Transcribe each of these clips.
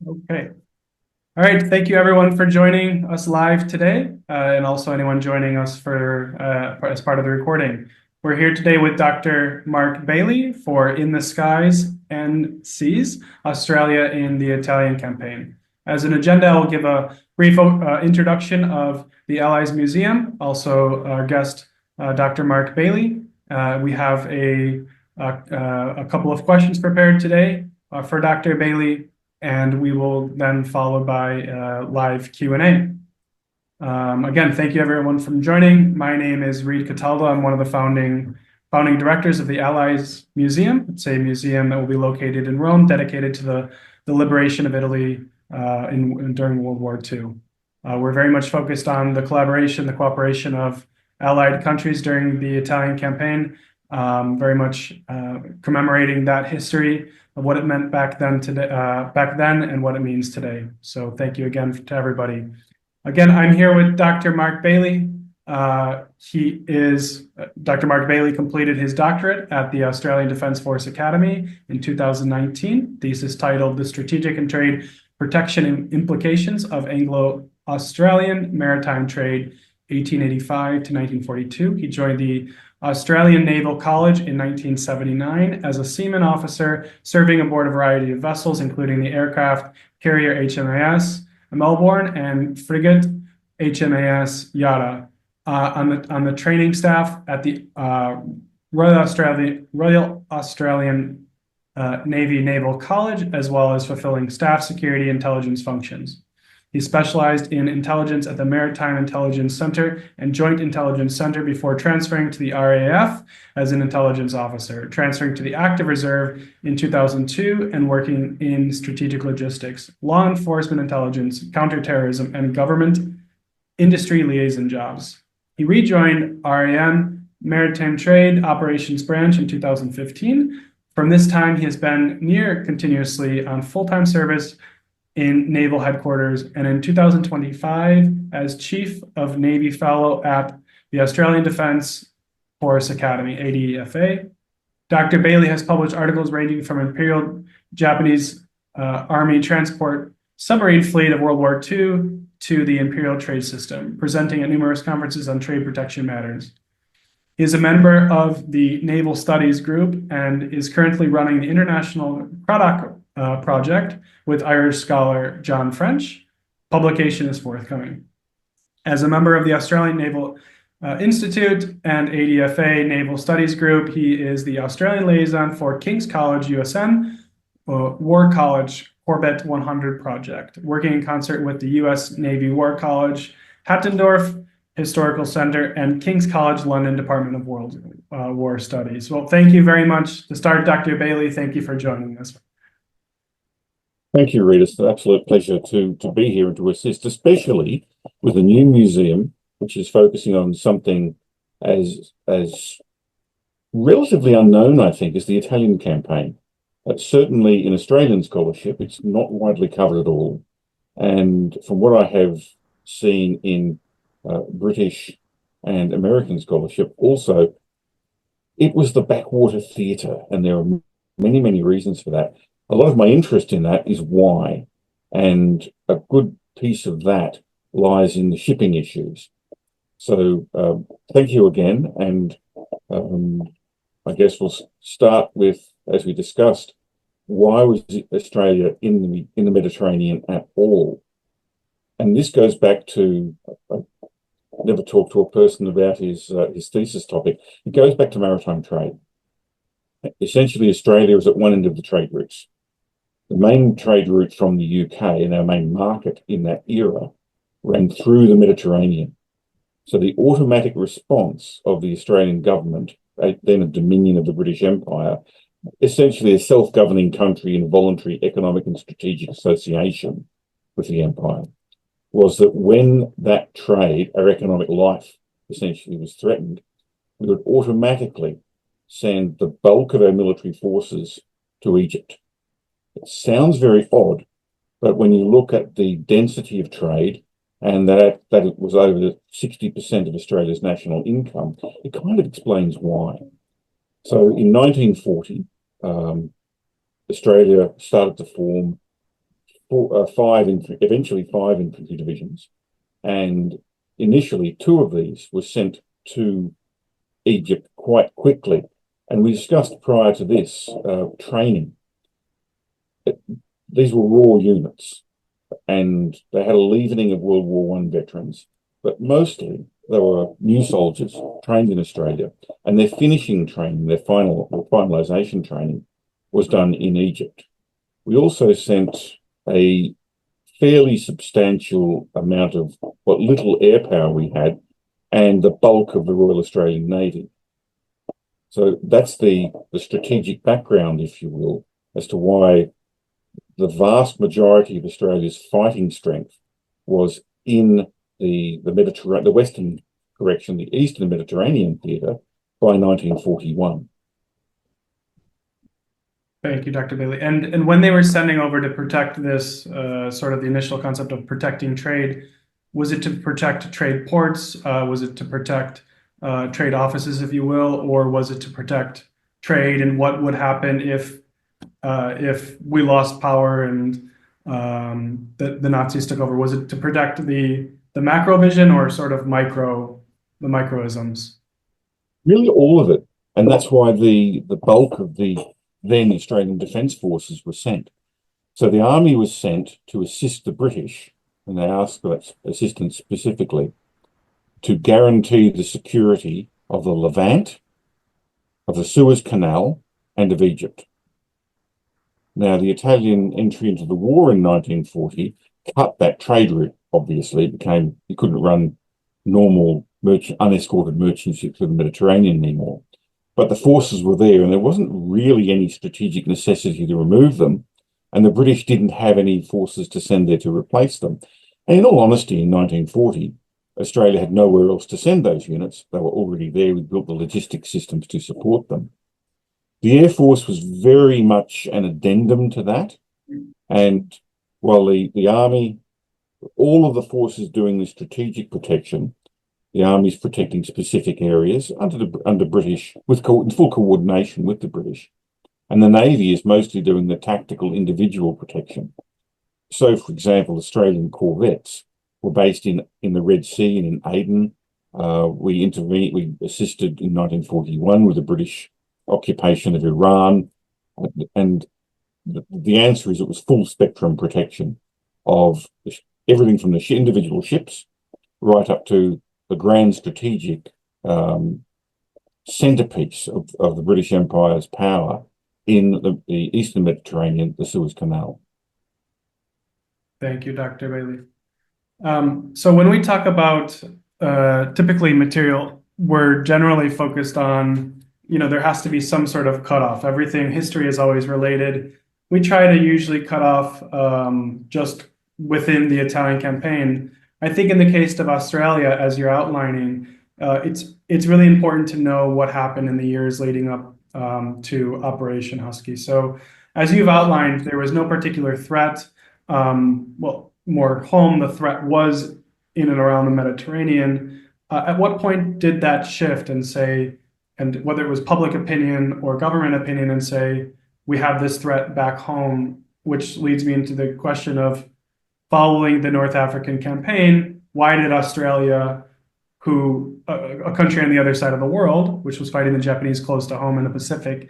Okay. All right. Thank you, everyone, for joining us live today, and also anyone joining us for as part of the recording. We're here today with Dr. Mark Bailey for In the Skies and Seas, Australia in the Italian Campaign. As an agenda, I'll give a brief introduction of the Allies Museum, also our guest, Dr. Mark Bailey. We have a couple of questions prepared today for Dr. Bailey, and we will then follow by live Q&A. Again, thank you everyone for joining. My name is Reed Cataldo. I'm one of the founding directors of the Allies Museum. It's a museum that will be located in Rome, dedicated to the liberation of Italy during World War II. We're very much focused on the collaboration, the cooperation of Allied countries during the Italian campaign, very much commemorating that history of what it meant back then and what it means today. So thank you again to everybody. Again, I'm here with Dr. Mark Bailey. Dr. Mark Bailey completed his doctorate at the Australian Defence Force Academy in 2019, thesis titled The Strategic and Trade Protection and Implications of Anglo-Australian Maritime Trade, 1885 to 1942. He joined the Australian Naval College in 1979 as a seaman officer, serving aboard a variety of vessels, including the aircraft carrier HMAS Melbourne and frigate HMAS Yara. On the training staff at the Royal Australian Navy Naval College, as well as fulfilling staff security intelligence functions. He specialized in intelligence at the Maritime Intelligence Center and Joint Intelligence Center before transferring to the RAF as an intelligence officer, transferring to the Active Reserve in 2002 and working in strategic logistics, law enforcement intelligence, counterterrorism, and government industry liaison jobs. He rejoined RAM Maritime Trade Operations Branch in 2015. From this time, he has been near continuously on full-time service in Naval Headquarters, and in 2025 as Chief of Navy Fellow at the Australian Defence Force Academy, ADFA. Dr. Bailey has published articles ranging from Imperial Japanese Army Transport Submarine Fleet of World War II to the Imperial Trade System, presenting at numerous conferences on trade protection matters. He is a member of the Naval Studies Group and is currently running the International Craddock project with Irish scholar John French. Publication is forthcoming. As a member of the Australian Naval Institute and ADFA Naval Studies Group, he is the Australian liaison for King's College USN War College Corbett 100 project, working in concert with the US Navy War College, Hattendorf Historical Center, and King's College London Department of World War Studies. Well, thank you very much to start, Dr. Bailey. Thank you for joining us. Thank you, Reed. It's an absolute pleasure to be here and to assist, especially with a new museum, which is focusing on something as relatively unknown, I think, as the Italian campaign. Certainly in Australian scholarship, it's not widely covered at all. And from what I have seen in British and American scholarship, also, it was the backwater theatre, and there are many, many reasons for that. A lot of my interest in that is why, and a good piece of that lies in the shipping issues. So thank you again, and I guess we'll start with, as we discussed, why was Australia in the Mediterranean at all? And this goes back to, I never talked to a person about his thesis topic. It goes back to maritime trade. Essentially, Australia was at one end of the trade routes. The main trade route from the UK and our main market in that era ran through the Mediterranean. So the automatic response of the Australian government, then a dominion of the British Empire, essentially a self-governing country in voluntary economic and strategic association with the empire, was that when that trade, our economic life, essentially was threatened, we would automatically send the bulk of our military forces to Egypt. It sounds very odd, but when you look at the density of trade and that it was over 60% of Australia's national income, it kind of explains why. So in 1940, Australia started to form eventually five infantry divisions, and initially two of these were sent to Egypt quite quickly. And we discussed prior to this training. These were raw units, and they had a leavening of World War I veterans, but mostly they were new soldiers trained in Australia, and their finishing training, their finalisation training, was done in Egypt. We also sent a fairly substantial amount of what little air power we had and the bulk of the Royal Australian Navy. So that's the strategic background, if you will, as to why the vast majority of Australia's fighting strength was in the Eastern Mediterranean theatre by 1941. Thank you, Dr. Bailey. And when they were sending over to protect this, sort of the initial concept of protecting trade, was it to protect trade ports? Was it to protect trade offices, if you will, or was it to protect trade? And what would happen if we lost power and the Nazis took over? Was it to protect the macro vision or sort of the microisms? Really, all of it, and that's why the bulk of the then Australian Defence Forces were sent. So the army was sent to assist the British, and they asked for that assistance specifically to guarantee the security of the Levant, of the Suez Canal, and of Egypt. Now, the Italian entry into the war in 1940 cut that trade route, obviously. You couldn't run normal unescorted merchant ships through the Mediterranean anymore. But the forces were there, and there wasn't really any strategic necessity to remove them, and the British didn't have any forces to send there to replace them. And in all honesty, in 1940, Australia had nowhere else to send those units. They were already there. We built the logistics systems to support them. The Air Force was very much an addendum to that. And while the Army, all of the forces doing the strategic protection, the Army's protecting specific areas under British, in full coordination with the British. And the Navy is mostly doing the tactical individual protection. So, for example, Australian corvettes were based in the Red Sea and in Aden. We assisted in 1941 with the British occupation of Iran. And the answer is it was full spectrum protection of everything from the individual ships right up to the grand strategic centerpiece of the British Empire's power in the Eastern Mediterranean, the Suez Canal. Thank you, Dr. Bailey. So when we talk about typically material, we're generally focused on, there has to be some sort of cutoff. History is always related. We try to usually cut off just within the Italian campaign. I think in the case of Australia, as you're outlining, it's really important to know what happened in the years leading up to Operation Husky. So as you've outlined, there was no particular threat. More home, the threat was in and around the Mediterranean. At what point did that shift and whether it was public opinion or government opinion, and say, we have this threat back home, which leads me into the question of, following the North African campaign, why did Australia, a country on the other side of the world, which was fighting the Japanese close to home in the Pacific,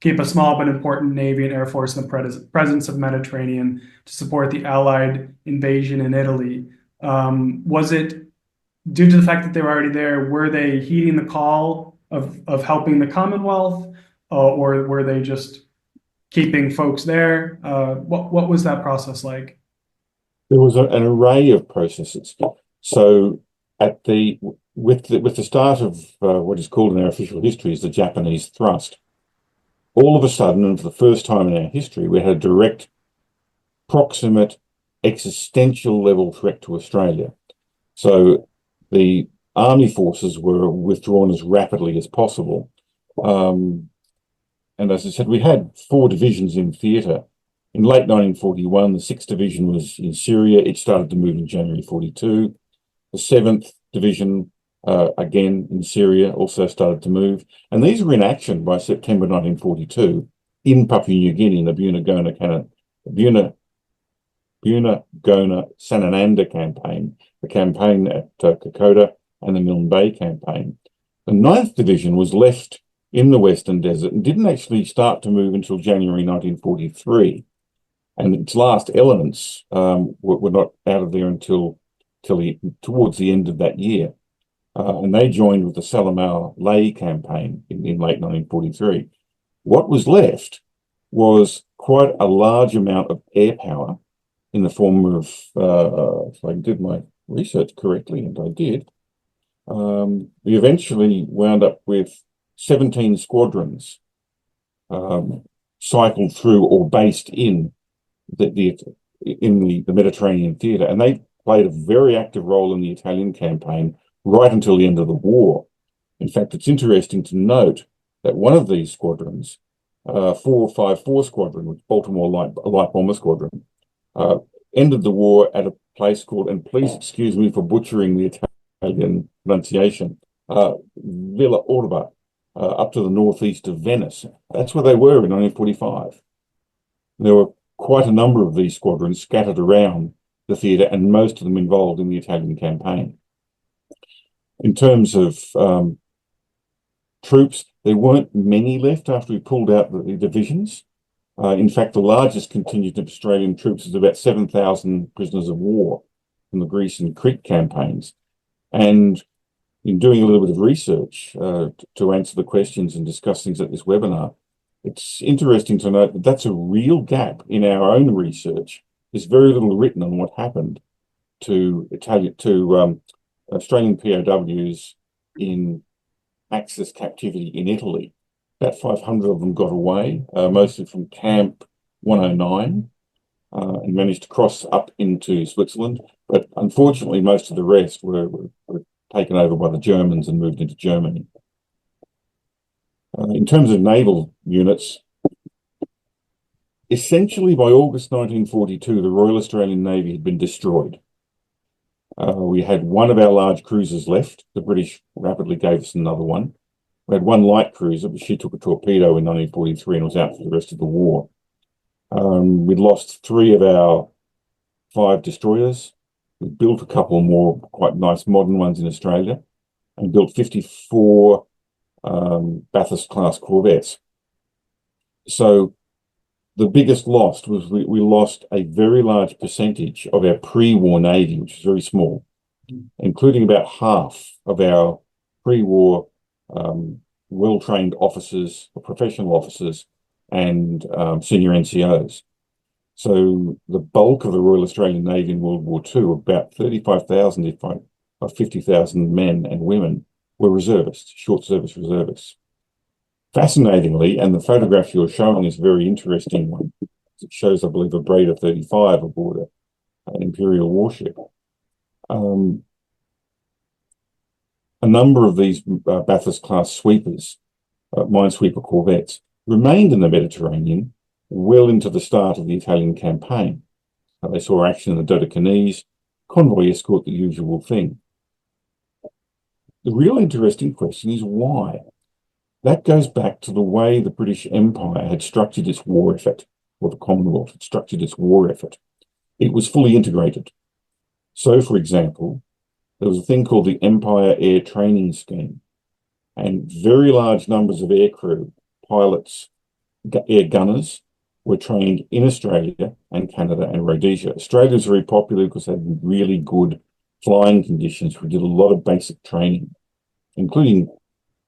keep a small but important Navy and Air Force in the presence of Mediterranean to support the Allied invasion in Italy? Was it due to the fact that they were already there? Were they heeding the call of helping the Commonwealth, or were they just keeping folks there? What was that process like? There was an array of processes. So with the start of what is called in our official history as the Japanese thrust, all of a sudden, and for the first time in our history, we had a direct, proximate, existential level threat to Australia. So the army forces were withdrawn as rapidly as possible. And as I said, we had 4 divisions in theatre. In late 1941, the 6th Division was in Syria. It started to move in January 42. The 7th Division, again in Syria, also started to move. And these were in action by September 1942 in Papua New Guinea, in the Buna Buna, Gona, Sanananda campaign, the campaign at Kokoda, and the Milne Bay campaign. The 9th Division was left in the Western Desert and didn't actually start to move until January 1943. And its last elements were not out of there until towards the end of that year. And they joined with the Salamaua Lay campaign in late 1943. What was left was quite a large amount of air power in the form of, if I did my research correctly, and I did, we eventually wound up with 17 squadrons cycled through or based in the Mediterranean theatre, and they played a very active role in the Italian campaign right until the end of the war. In fact, it's interesting to note that one of these squadrons, 454 Squadron, which Baltimore Light Bomber Squadron, ended the war at a place called, and please excuse me for butchering the Italian pronunciation, Villa Orba, up to the northeast of Venice. That's where they were in 1945. There were quite a number of these squadrons scattered around the theatre, and most of them involved in the Italian campaign. In terms of troops, there weren't many left after we pulled out the divisions. In fact, the largest contingent of Australian troops was about 7,000 prisoners of war from the Greece and Crete campaigns. And in doing a little bit of research to answer the questions and discuss things at this webinar, it's interesting to note that that's a real gap in our own research. There's very little written on what happened to Australian POWs in Axis captivity in Italy. About 500 of them got away, mostly from Camp 109, and managed to cross up into Switzerland. But unfortunately, most of the rest were taken over by the Germans and moved into Germany. In terms of naval units, essentially by August 1942, the Royal Australian Navy had been destroyed. We had one of our large cruisers left. The British rapidly gave us another one. We had one light cruiser, but she took a torpedo in 1943 and was out for the rest of the war. We'd lost 3 of our 5 destroyers. We built a couple more quite nice modern ones in Australia, and built 54 Bathurst-class corvettes. So the biggest loss was we lost a very large percentage of our pre-war Navy, which is very small, including about half of our pre-war well-trained officers, or professional officers, and senior NCOs. So the bulk of the Royal Australian Navy in World War II, about 35,000 of 50,000 men and women, were reservists, short service reservists. Fascinatingly, and the photograph you're showing is a very interesting one. It shows, I believe, a Breda 35 aboard an Imperial warship. A number of these Bathurst-class sweepers, minesweeper corvettes, remained in the Mediterranean well into the start of the Italian campaign. They saw action in the Dodecanese, convoy escort, the usual thing. The real interesting question is why? That goes back to the way the British Empire had structured its war effort, or the Commonwealth had structured its war effort. It was fully integrated. So, for example, there was a thing called the Empire Air Training Scheme, and very large numbers of aircrew, pilots, air gunners were trained in Australia and Canada and Rhodesia. Australia was very popular because they had really good flying conditions. We did a lot of basic training, including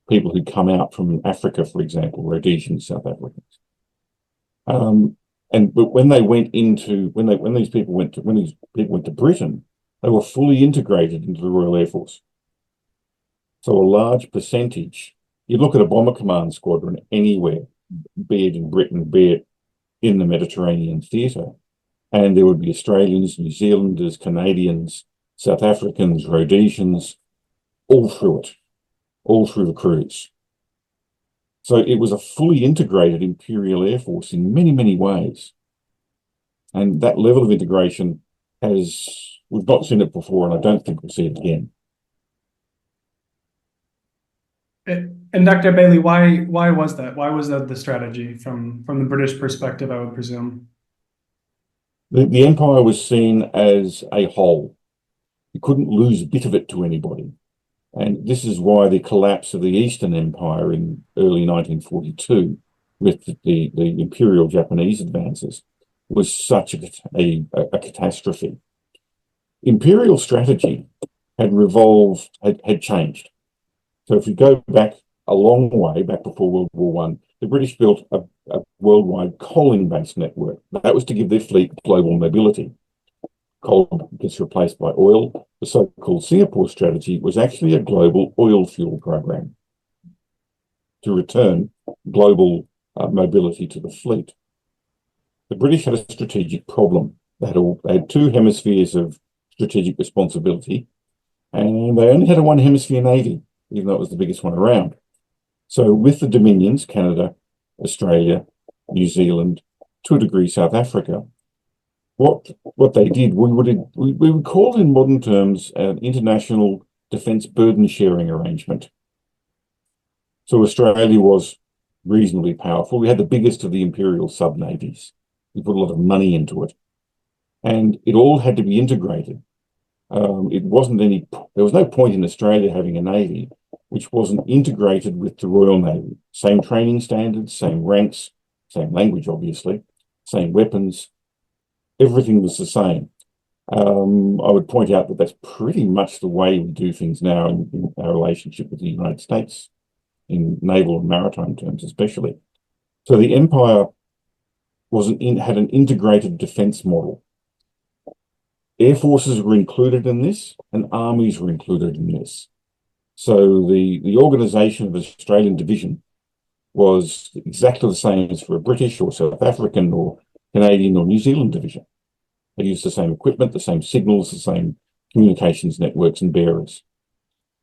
people who come out from Africa, for example, Rhodesian South Africans. But when these people went to Britain, they were fully integrated into the Royal Air Force. So a large percentage, you look at a bomber command squadron anywhere, be it in Britain, be it in the Mediterranean theatre, and there would be Australians, New Zealanders, Canadians, South Africans, Rhodesians, all through it, all through the crews. So it was a fully integrated Imperial Air Force in many, many ways. And that level of integration we've not seen it before, and I don't think we'll see it again. And Dr. Bailey, why was that? Why was that the strategy from the British perspective, I would presume? The empire was seen as a whole. You couldn't lose a bit of it to anybody. And this is why the collapse of the Eastern Empire in early 1942, with the Imperial Japanese advances, was such a catastrophe. Imperial strategy had changed. So if you go back a long way, back before World War One, the British built a worldwide coaling-based network. That was to give their fleet global mobility. Coal gets replaced by oil. The so-called Singapore strategy was actually a global oil fuel program to return global mobility to the fleet. The British had a strategic problem. They had two hemispheres of strategic responsibility, and they only had a one hemisphere navy, even though it was the biggest one around. So with the Dominions, Canada, Australia, New Zealand, to a degree South Africa, what they did, we would call in modern terms an international defence burden sharing arrangement. So Australia was reasonably powerful. We had the biggest of the imperial sub-navies. We put a lot of money into it. And it all had to be integrated. There was no point in Australia having a navy which wasn't integrated with the Royal Navy. Same training standards, same ranks, same language, obviously, same weapons. Everything was the same. I would point out that that's pretty much the way we do things now in our relationship with the United States, in naval and maritime terms especially. So the empire had an integrated defence model. Air forces were included in this, and armies were included in this. So the organisation of the Australian division was exactly the same as for a British or South African or Canadian or New Zealand division. They used the same equipment, the same signals, the same communications networks and bearers.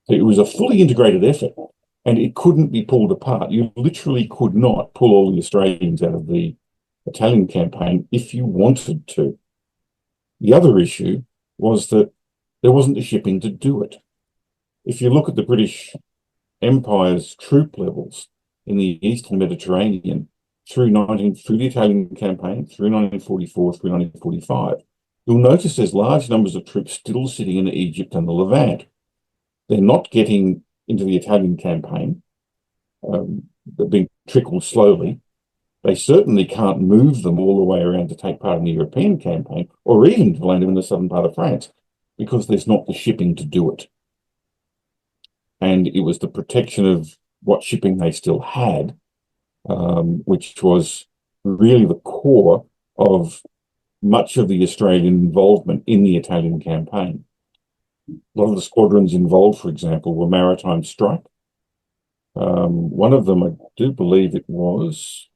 So it was a fully integrated effort, and it couldn't be pulled apart. You literally could not pull all the Australians out of the Italian campaign if you wanted to. The other issue was that there wasn't the shipping to do it. If you look at the British Empire's troop levels in the Eastern Mediterranean through the Italian campaign, through 1944, through 1945, you'll notice there's large numbers of troops still sitting in Egypt and the Levant. They're not getting into the Italian campaign. They're being trickled slowly. They certainly can't move them all the way around to take part in the European campaign, or even to land them in the southern part of France, because there's not the shipping to do it. And it was the protection of what shipping they still had, which was really the core of much of the Australian involvement in the Italian campaign. A lot of the squadrons involved, for example, were Maritime strike. One of them, I do believe it was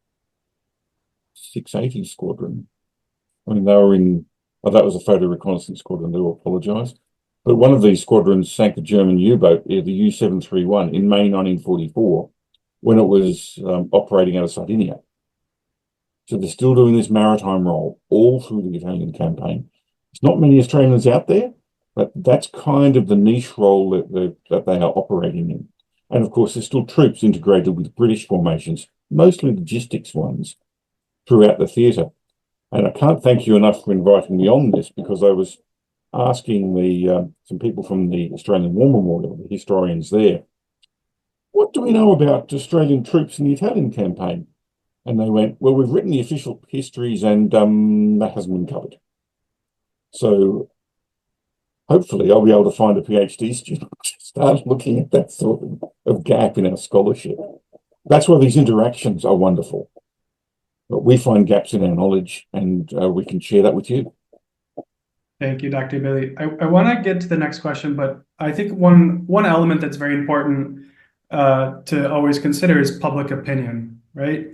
680 Squadron. I mean, they were that was a photo reconnaissance squadron, I do apologise. But one of these squadrons sank a German U-boat, the U-731, in May 1944, when it was operating out of Sardinia. So they're still doing this maritime role all through the Italian campaign. There's not many Australians out there, but that's kind of the niche role that they are operating in. And of course, there's still troops integrated with British formations, mostly logistics ones, throughout the theatre. And I can't thank you enough for inviting me on this, because I was asking some people from the Australian War Memorial, the historians there, what do we know about Australian troops in the Italian campaign? And they went, well, we've written the official histories and that hasn't been covered. So hopefully I'll be able to find a PhD student to start looking at that sort of gap in our scholarship. That's why these interactions are wonderful. But we find gaps in our knowledge, and we can share that with you. Thank you, Dr. Bailey. I want to get to the next question, but I think one element that's very important to always consider is public opinion, right?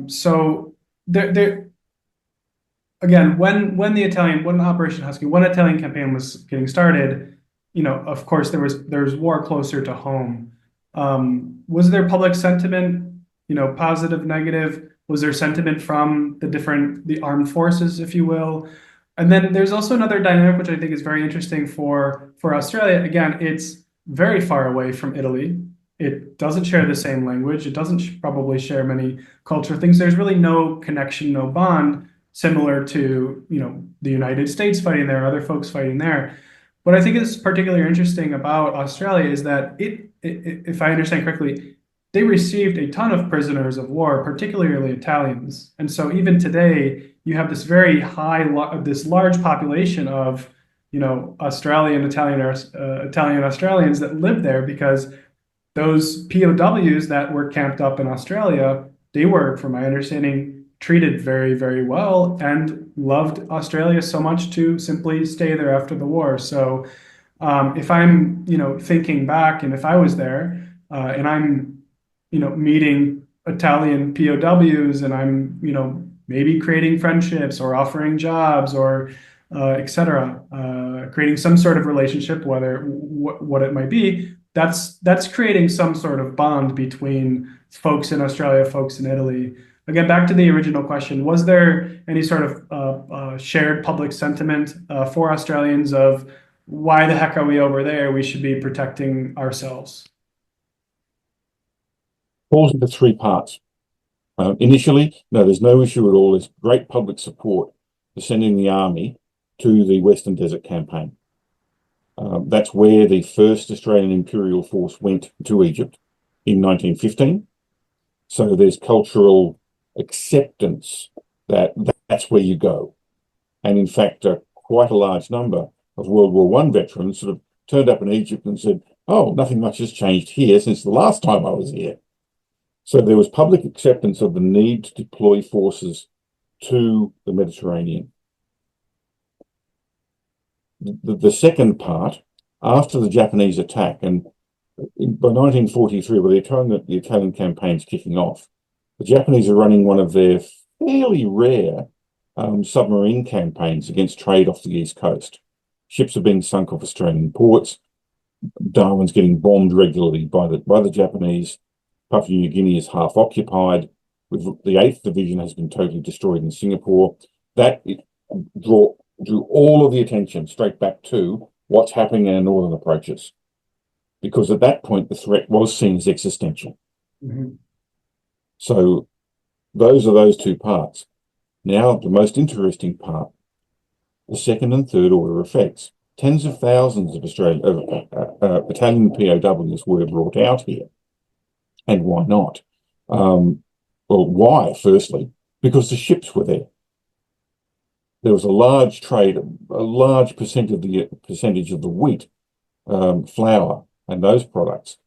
So there again, when Operation Husky, when the Italian campaign was getting started, of course there was war closer to home. Was there public sentiment, positive, negative? Was there sentiment from the armed forces, if you will? And then there's also another dynamic which I think is very interesting for Australia. Again, it's very far away from Italy. It doesn't share the same language. It doesn't probably share many cultural things. There's really no connection, no bond. similar to, the United States fighting there, other folks fighting there. What I think is particularly interesting about Australia is that if I understand correctly, they received a ton of prisoners of war, particularly Italians. And so even today, you have this very this large population of, Australian, Italian Australians that live there because those POWs that were camped up in Australia, they were, from my understanding, treated very, very well and loved Australia so much to simply stay there after the war. So if I'm, thinking back, and if I was there and I'm, meeting Italian POWs, and I'm, maybe creating friendships or offering jobs or et cetera, creating some sort of relationship, whether what it might be, that's creating some sort of bond between folks in Australia, folks in Italy. Again, back to the original question, was there any sort of shared public sentiment for Australians of why the heck are we over there? We should be protecting ourselves. Falls into three parts. Initially, no, there's no issue at all. There's great public support for sending the army to the Western Desert Campaign. That's where the first Australian Imperial Force went to Egypt in 1915. So there's cultural acceptance that that's where you go. And in fact, quite a large number of World War I veterans sort of turned up in Egypt and said, oh, nothing much has changed here since the last time I was here. So there was public acceptance of the need to deploy forces to the Mediterranean. The second part, after the Japanese attack, and by 1943, by the time that the Italian campaign's kicking off, the Japanese are running one of their fairly rare submarine campaigns against trade off the east coast. Ships are being sunk off Australian ports. Darwin's getting bombed regularly by the Japanese. Papua New Guinea is half occupied. With the 8th Division has been totally destroyed in Singapore. That drew all of the attention straight back to what's happening in our northern approaches, because at that point the threat was seen as existential. Mm-hmm. So those are those two parts. Now the most interesting part, the second and third order effects. Tens of thousands of Italian POWs were brought out here. And why not? Well, why? Firstly, because the ships were there. There was a large trade, a large percentage of the wheat, flour, and those products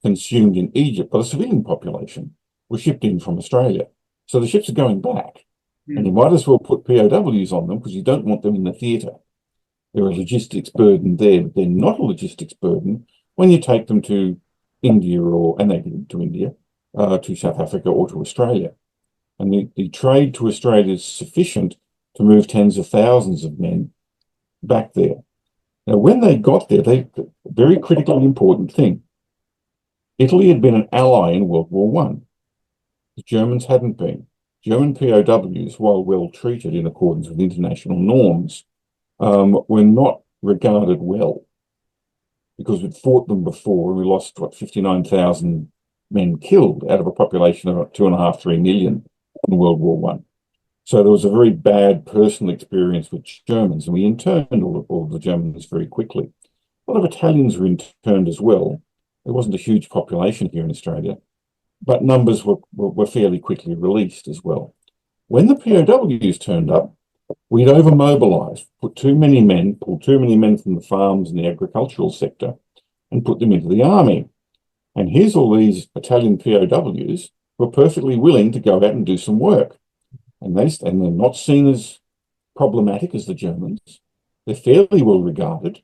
consumed in Egypt by the civilian population were shipped in from Australia. So the ships are going back, and you might as well put POWs on them because you don't want them in the theatre. They're a logistics burden there, but they're not a logistics burden when you take them to India and they get to India, to South Africa or to Australia. And the trade to Australia is sufficient to move tens of thousands of men back there. Now, when they got there, very critically important thing, Italy had been an ally in World War I. The Germans hadn't been. German POWs, while well treated in accordance with international norms, were not regarded well, because we'd fought them before and we lost, 59,000 men killed out of a population of 2.5, 3 million in World War I. So there was a very bad personal experience with Germans, and we interned all of the Germans very quickly. A lot of Italians were interned as well. There wasn't a huge population here in Australia, but numbers were fairly quickly released as well. When the POWs turned up, we'd over-mobilised, pulled too many men from the farms and the agricultural sector, and put them into the army. And here's all these Italian POWs who are perfectly willing to go out and do some work. And they're not seen as problematic as the Germans. They're fairly well regarded.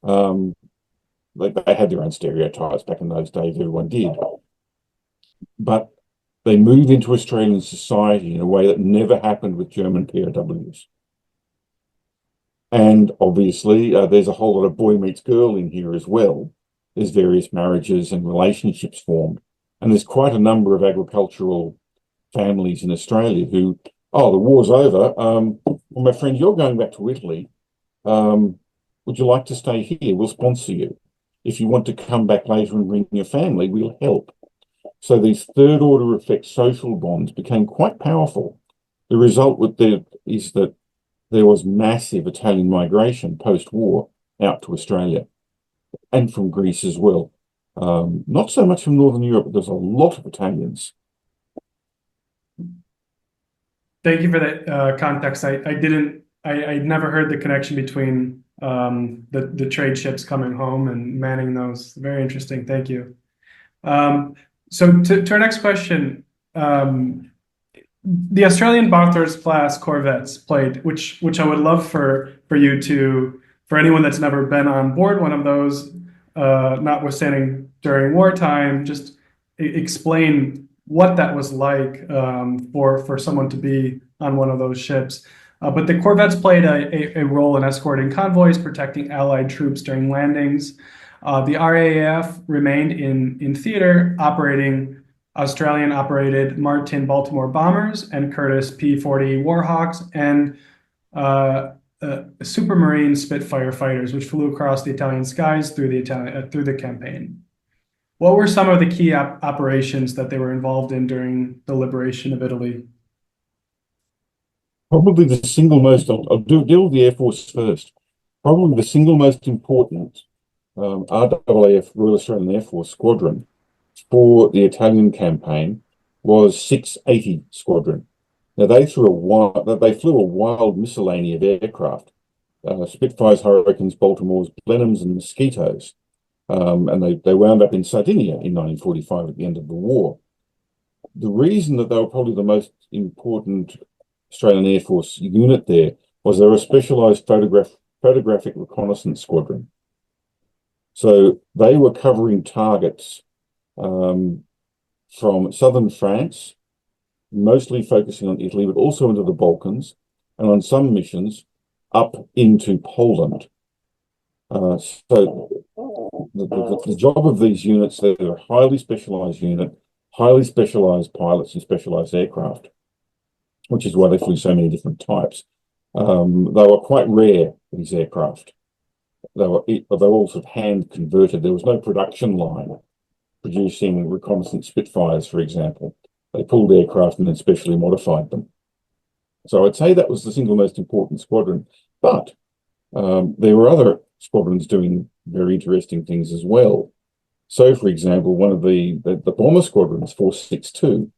They had their own stereotypes back in those days, everyone did. But they move into Australian society in a way that never happened with German POWs. And obviously, there's a whole lot of boy meets girl in here as well. There's various marriages and relationships formed. And there's quite a number of agricultural families in Australia who, the war's over. Well, my friend, you're going back to Italy. Would you like to stay here? We'll sponsor you. If you want to come back later and bring your family, we'll help. So these third order effect social bonds became quite powerful The result is that there was massive Italian migration post-war out to Australia and from Greece as well. Not so much from Northern Europe, but there's a lot of Italians. Thank you for that context. I'd never heard the connection between the trade ships coming home and manning those. Very interesting. Thank you. So to our next question, the Australian Bathurst class corvettes played, which I would love for you to, for anyone that's never been on board one of those, notwithstanding during wartime, just explain what that was like for someone to be on one of those ships. But the corvettes played a role in escorting convoys, protecting Allied troops during landings. The RAAF remained in theater, operating Australian-operated Maritime Baltimore bombers and Curtiss P-40 Warhawks and Supermarine Spitfire fighters, which flew across the Italian skies through the campaign. What were some of the key operations that they were involved in during the liberation of Italy? Probably the single most, I'll deal with the Air Force first. Probably the single most important RAAF, Royal Australian Air Force squadron for the Italian campaign was 680 Squadron. Now they flew a wild miscellany of aircraft, Spitfires, Hurricanes, Baltimores, Blenheims, and Mosquitoes, and they wound up in Sardinia in 1945 at the end of the war. The reason that they were probably the most important Australian Air Force unit there was they were a specialised photographic reconnaissance squadron. So they were covering targets from southern France, mostly focusing on Italy, but also into the Balkans, and on some missions up into Poland. So the job of these units, they're a highly specialised unit, highly specialised pilots and specialised aircraft, which is why they flew so many different types. They were quite rare, these aircraft. They were all sort of hand converted. There was no production line producing reconnaissance Spitfires, for example. They pulled aircraft and then specially modified them. So I'd say that was the single most important squadron. But there were other squadrons doing very interesting things as well. So, for example, one of the bomber squadrons, 462,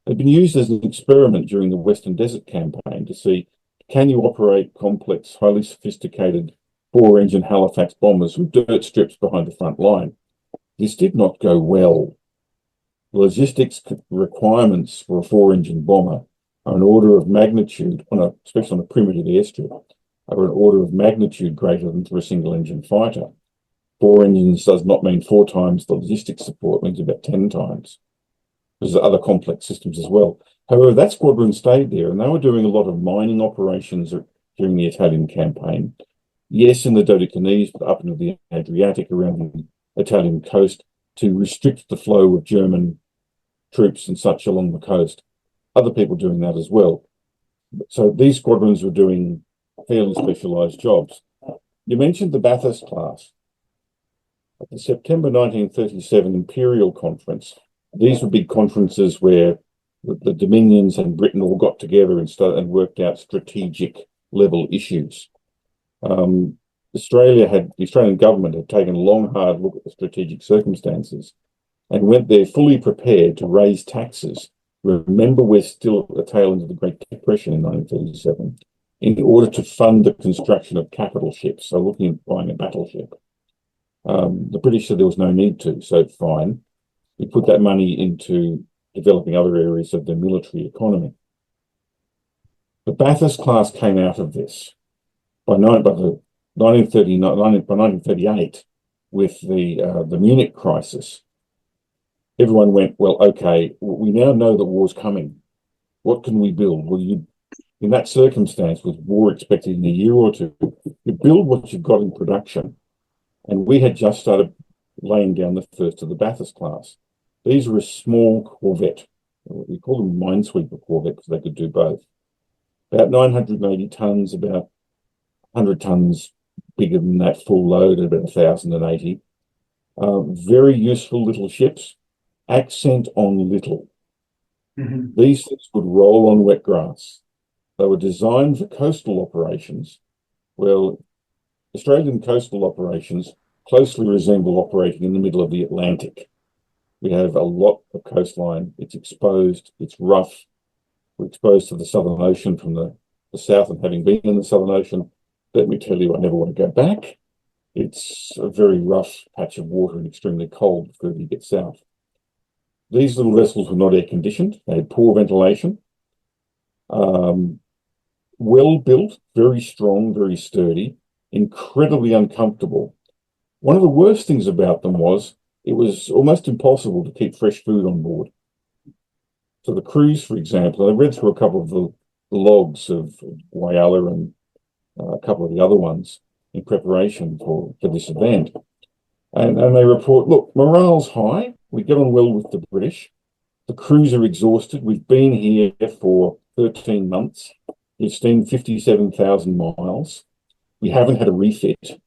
had been used as an experiment during the Western Desert campaign to see, can you operate complex, highly sophisticated four-engine Halifax bombers with dirt strips behind the front line? This did not go well. The logistics requirements for a four-engine bomber are an order of magnitude, especially on a primitive airstrip, are an order of magnitude greater than for a single-engine fighter. Four engines does not mean 4 times the logistics support, it means about 10 times. There's other complex systems as well. However, that squadron stayed there, and they were doing a lot of mining operations during the Italian campaign. Yes, in the Dodecanese, but up into the Adriatic, around the Italian coast, to restrict the flow of German troops and such along the coast. Other people doing that as well. So these squadrons were doing fairly specialised jobs. You mentioned the Bathurst class. At the September 1937 Imperial Conference, these were big conferences where the Dominions and Britain all got together and worked out strategic level issues. The Australian government had taken a long, hard look at the strategic circumstances and went there fully prepared to raise taxes. Remember, we're still at the tail end of the Great Depression in 1937, in order to fund the construction of capital ships, so looking at buying a battleship. The British said there was no need to, so fine. We put that money into developing other areas of the military economy. The Bathurst class came out of this. By 1938, with the Munich crisis, everyone went, well, okay, we now know that war's coming. What can we build? Well, in that circumstance, with war expected in a year or two, you build what you've got in production. And we had just started laying down the first of the Bathurst class. These were a small corvette. We call them minesweeper corvette because they could do both. About 980 tons, about 100 tons bigger than that full load, about 1,080. Very useful little ships. Accent on little. Mm-hmm. These things would roll on wet grass. They were designed for coastal operations. Well, Australian coastal operations closely resemble operating in the middle of the Atlantic. We have a lot of coastline. It's exposed, it's rough. We're exposed to the Southern Ocean from the south, and having been in the Southern Ocean, let me tell you, I never want to go back. It's a very rough patch of water and extremely cold before you get south. These little vessels were not air conditioned. They had poor ventilation. Well built, very strong, very sturdy, incredibly uncomfortable. One of the worst things about them was it was almost impossible to keep fresh food on board. So the crews, for example, I read through a couple of the logs of Whyalla and a couple of the other ones in preparation for this event. And they report, look, morale's high. We get on well with the British. The crews are exhausted. We've been here for 13 months. We've seen 57,000 miles. We haven't had a refit.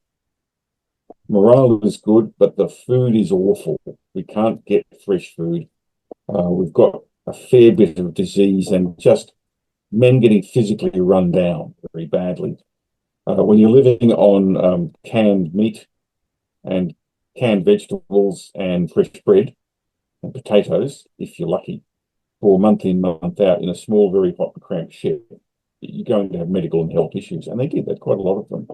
Morale is good, but the food is awful. We can't get fresh food. We've got a fair bit of disease and just men getting physically run down very badly. When you're living on canned meat and canned vegetables and fresh bread and potatoes, if you're lucky, for month in, month out in a small, very hot and cramped ship, you're going to have medical and health issues. And they did, that quite a lot of them.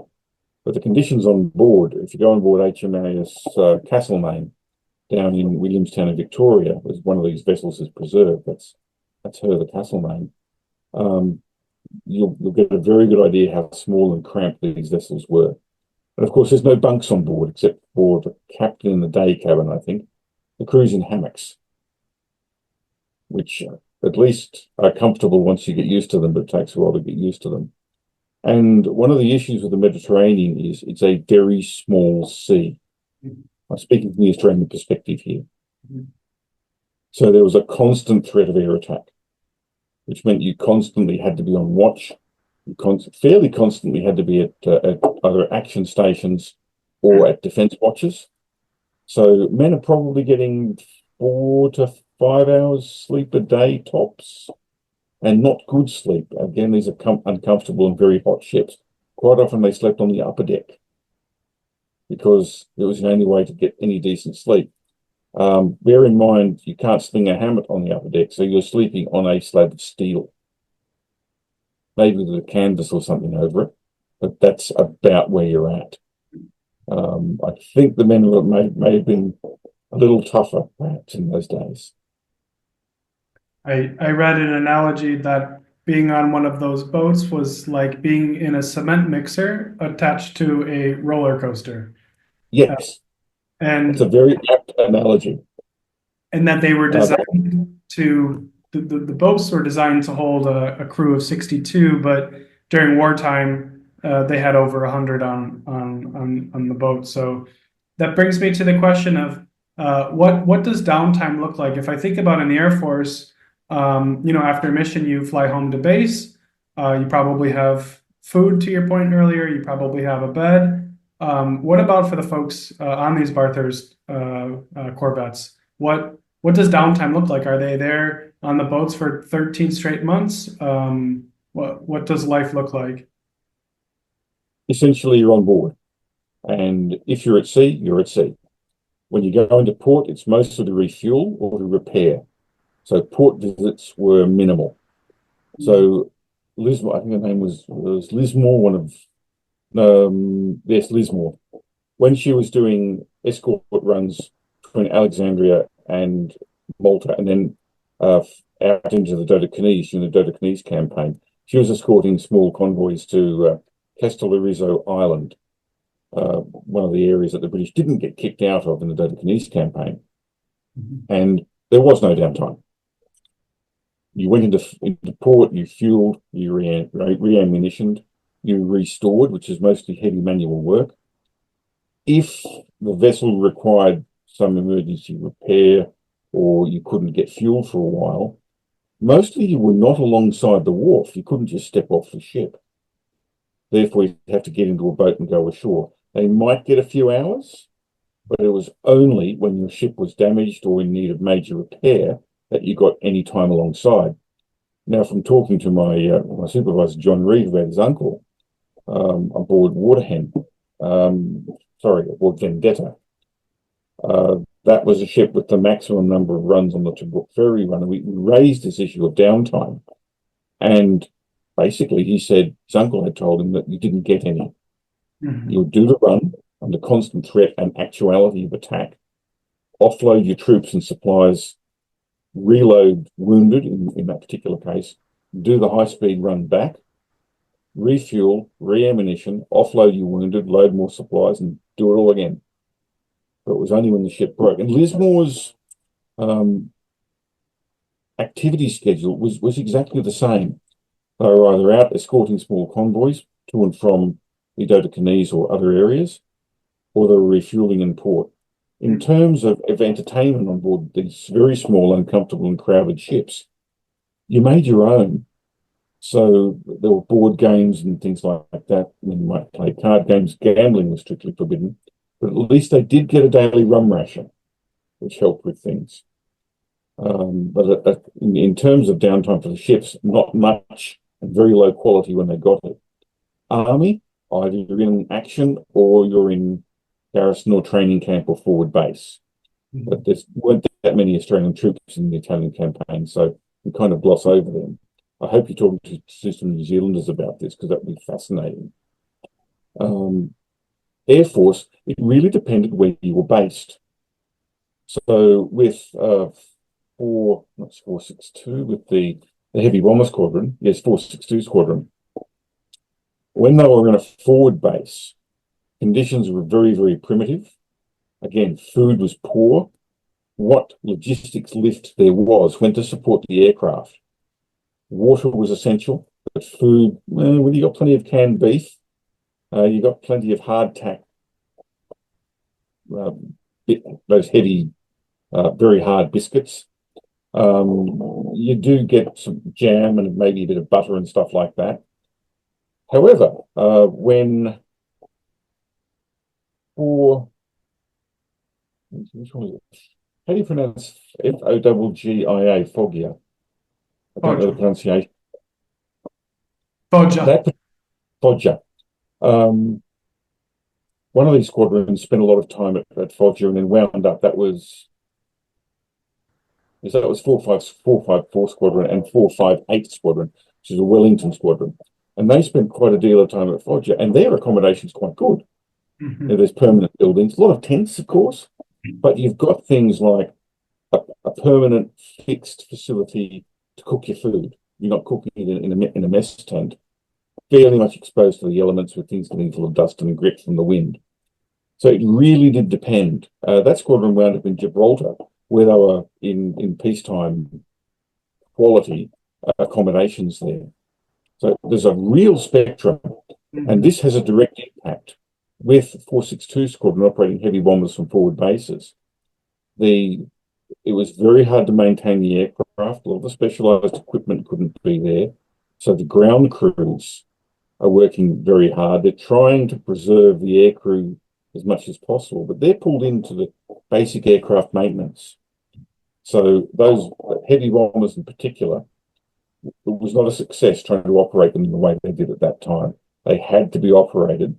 But the conditions on board, if you go on board HMAS Castlemaine down in Williamstown in Victoria, was one of these vessels is preserved. That's her, the Castlemaine. You'll get a very good idea how small and cramped these vessels were. And of course, there's no bunks on board except for the captain in the day cabin, I think. The crew's in hammocks, which at least are comfortable once you get used to them, but it takes a while to get used to them. And one of the issues with the Mediterranean is it's a very small sea. I'm speaking from the Australian perspective here. So there was a constant threat of air attack, which meant you constantly had to be on watch. You fairly constantly had to be at either action stations or at defence watches. So men are probably getting 4 to 5 hours sleep a day tops, and not good sleep. Again, these are uncomfortable and very hot ships. Quite often they slept on the upper deck because it was the only way to get any decent sleep. Bear in mind, you can't sling a hammock on the upper deck, so you're sleeping on a slab of steel, maybe with a canvas or something over it, but that's about where you're at. I think the men may have been a little tougher, perhaps, in those days. I read an analogy that being on one of those boats was like being in a cement mixer attached to a roller coaster. Yes, it's a And very apt analogy. that they were designed to the boats were designed to hold a crew of 62, but during wartime they had over 100 on the boat. So that brings me to the question of what does downtime look like? If I think about in the Air Force, after a mission, you fly home to base. You probably have food, to your point earlier. You probably have a bed. What about for the folks on these Bathurst Corvettes? What does downtime look like? Are they there on the boats for 13 straight months? What does life look like? Essentially, you're on board. And if you're at sea, you're at sea. When you go into port, it's mostly to refuel or to repair. So port visits were minimal. So Lismore, I think her name was Lismore, Lismore. When she was doing escort runs between Alexandria and Malta, and then out into the Dodecanese during the Dodecanese campaign, she was escorting small convoys to Castellarizo Island, one of the areas that the British didn't get kicked out of in the Dodecanese campaign. And there was no downtime. You went into port, you fueled, you re-ammunitioned, you restored, which is mostly heavy manual work. If the vessel required some emergency repair or you couldn't get fuel for a while, mostly you were not alongside the wharf. You couldn't just step off the ship. Therefore, you'd have to get into a boat and go ashore. They might get a few hours, but it was only when your ship was damaged or in need of major repair that you got any time alongside. Now, from talking to my supervisor, John Reed, about his uncle, aboard aboard Vendetta, that was a ship with the maximum number of runs on the Tobruk ferry run. And we raised this issue of downtime. And basically, he said his uncle had told him that you didn't get any. You would do the run under constant threat and actuality of attack, offload your troops and supplies, reload wounded in that particular case, do the high-speed run back, refuel, re-ammunition, offload your wounded, load more supplies, and do it all again. But it was only when the ship broke. And Lismore's activity schedule was exactly the same. They were either out escorting small convoys to and from the Dodecanese or other areas, or they were refueling in port. In terms of entertainment on board these very small, uncomfortable, and crowded ships, you made your own. So there were board games and things like that. You might play card games. Gambling was strictly forbidden, but at least they did get a daily rum ration, which helped with things. But in terms of downtime for the ships, not much and very low quality when they got it. Army, either you're in action or you're in garrison or training camp or forward base. But there weren't that many Australian troops in the Italian campaign, so we kind of gloss over them. I hope you're talking to some New Zealanders about this because that would be fascinating. Air Force, it really depended where you were based. So with 462, with the heavy bomber squadron, yes, 462 squadron, when they were in a forward base, conditions were very, very primitive. Again, food was poor. What logistics lift there was went to support the aircraft. Water was essential, but food, well, you got plenty of canned beef. You got plenty of hardtack, those heavy, very hard biscuits. You do get some jam and maybe a bit of butter and stuff like that. However, when for which one was it? How do you pronounce Foggia? Foggia. I don't know the pronunciation. Foggia. Foggia. One of these squadrons spent a lot of time at Foggia and then wound up. That was 454 Squadron and 458 Squadron, which is a Wellington squadron. And they spent quite a deal of time at Foggia, and their accommodation's quite good. There's permanent buildings, a lot of tents, of course, but you've got things like a permanent fixed facility to cook your food. You're not cooking it in a mess tent, fairly much exposed to the elements with things getting full of dust and grit from the wind. So it really did depend. That squadron wound up in Gibraltar, where they were in peacetime quality accommodations there. So there's a real spectrum, and this has a direct impact. With 462 Squadron operating heavy bombers from forward bases, it was very hard to maintain the aircraft. A lot of the specialised equipment couldn't be there. So the ground crews are working very hard. They're trying to preserve the air crew as much as possible, but they're pulled into the basic aircraft maintenance. So those heavy bombers in particular, it was not a success trying to operate them in the way they did at that time. They had to be operated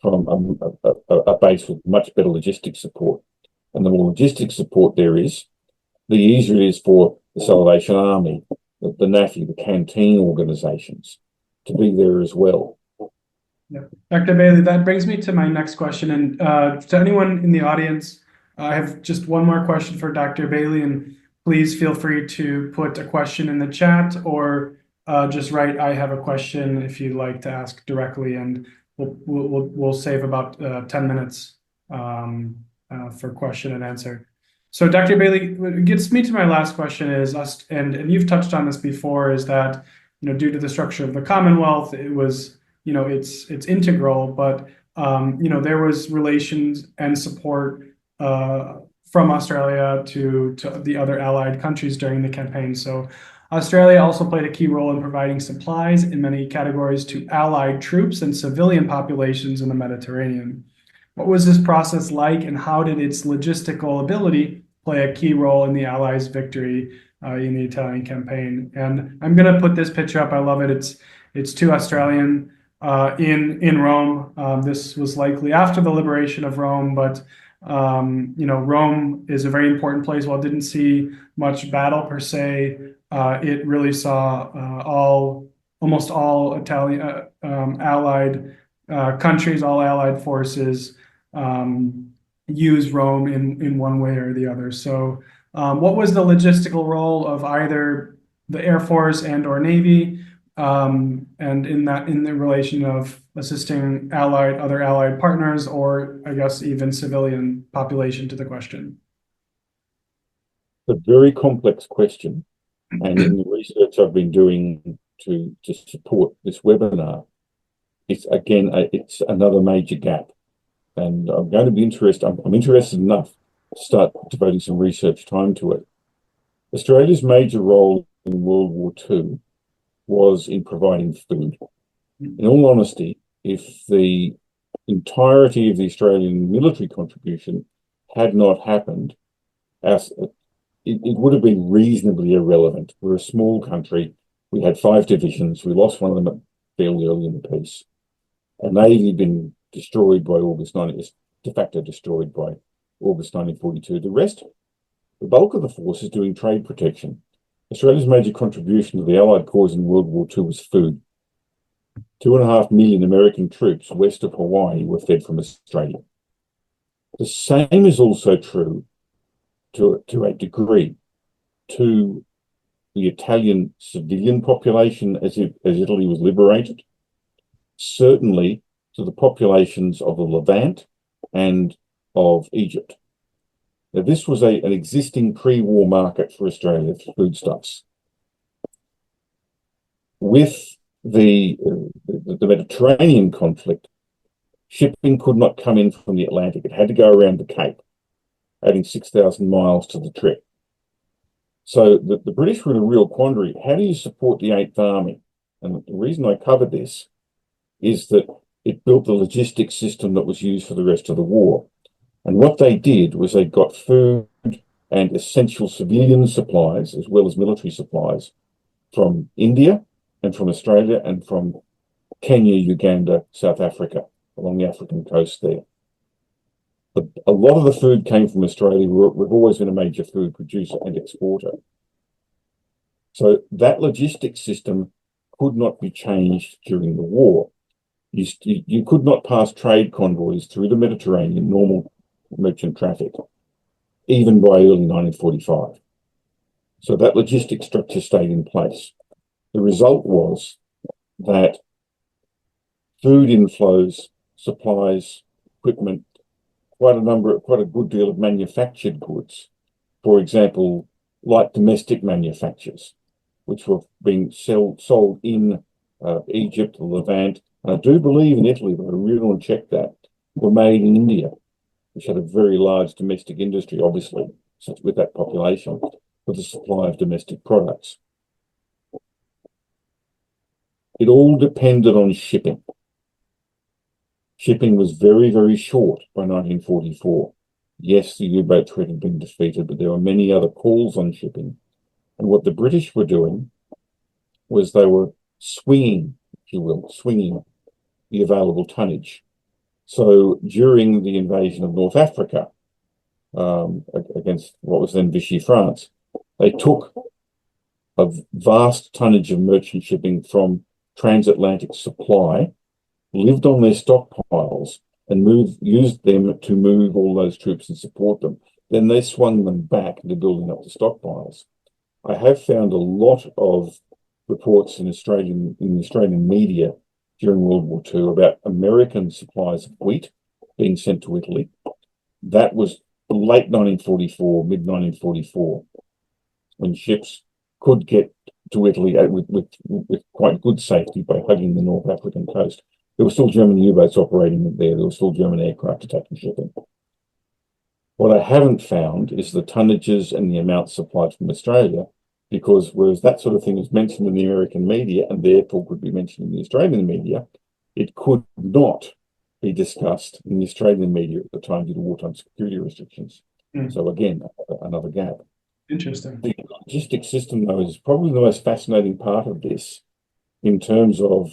from a base with much better logistics support. And the more logistics support there is, the easier it is for the Salvation Army, the NAFI, the canteen organisations to be there as well. Yeah. Dr. Bailey, that brings me to my next question. And to anyone in the audience, I have just one more question for Dr. Bailey, and please feel free to put a question in the chat or just write, I have a question if you'd like to ask directly, and we'll save about 10 minutes for question and answer. So Dr. Bailey, what gets me to my last question is, and you've touched on this before, is that, due to the structure of the Commonwealth, it was, it's integral, but, there was relations and support from Australia to the other allied countries during the campaign. So Australia also played a key role in providing supplies in many categories to allied troops and civilian populations in the Mediterranean. What was this process like, and how did its logistical ability play a key role in the Allies' victory in the Italian campaign. And I'm going to put this picture up. I love it. It's two Australian in Rome. This was likely after the liberation of Rome, but Rome is a very important place. While it didn't see much battle per se, it really saw almost all Italian allied countries, all allied forces use Rome in one way or the other. So what was the logistical role of either the Air Force and or Navy, and in the relation of assisting other allied partners, or I guess even civilian population to the question? A very complex question. And in the research I've been doing to support this webinar, it's another major gap. And I'm going to be interested, I'm interested enough to start devoting some research time to it. Australia's major role in World War II was in providing food. In all honesty, if the entirety of the Australian military contribution had not happened, it would have been reasonably irrelevant. We're a small country. We had 5 divisions. We lost one of them fairly early in the piece. And Navy had been destroyed by de facto destroyed by August 1942. The bulk of the force is doing trade protection. Australia's major contribution to the Allied cause in World War II was food. 2.5 million American troops west of Hawaii were fed from Australia. The same is also true to a degree to the Italian civilian population as Italy was liberated, certainly to the populations of the Levant and of Egypt. Now, this was an existing pre-war market for Australia for foodstuffs. With the Mediterranean conflict, shipping could not come in from the Atlantic. It had to go around the Cape, adding 6,000 miles to the trip. So the British were in a real quandary. How do you support the 8th Army? And the reason I covered this is that it built the logistics system that was used for the rest of the war. And what they did was they got food and essential civilian supplies, as well as military supplies, from India and from Australia and from Kenya, Uganda, South Africa, along the African coast there. A lot of the food came from Australia. We've always been a major food producer and exporter. So that logistics system could not be changed during the war. You could not pass trade convoys through the Mediterranean, normal merchant traffic, even by early 1945. So that logistics structure stayed in place. The result was that food inflows, supplies, equipment, quite a good deal of manufactured goods, for example, light domestic manufactures, which were being sold in Egypt, the Levant, and I do believe in Italy, but I really want to check that, were made in India, which had a very large domestic industry, obviously, with that population, for the supply of domestic products. It all depended on shipping. Shipping was very, very short by 1944. Yes, the U-boat threat had been defeated, but there were many other calls on shipping. And what the British were doing was they were swinging, if you will, the available tonnage. So during the invasion of North Africa, against what was then Vichy France, they took a vast tonnage of merchant shipping from transatlantic supply, lived on their stockpiles, and used them to move all those troops and support them. Then they swung them back into building up the stockpiles. I have found a lot of reports in the Australian media during World War II about American supplies of wheat being sent to Italy. That was late 1944, mid 1944, when ships could get to Italy with quite good safety by hugging the North African coast. There were still German U-boats operating there. There were still German aircraft attacking shipping. What I haven't found is the tonnages and the amounts supplied from Australia, because whereas that sort of thing is mentioned in the American media and therefore could be mentioned in the Australian media, it could not be discussed in the Australian media at the time due to wartime security restrictions. So again, another gap. Interesting. The logistic system, though, is probably the most fascinating part of this in terms of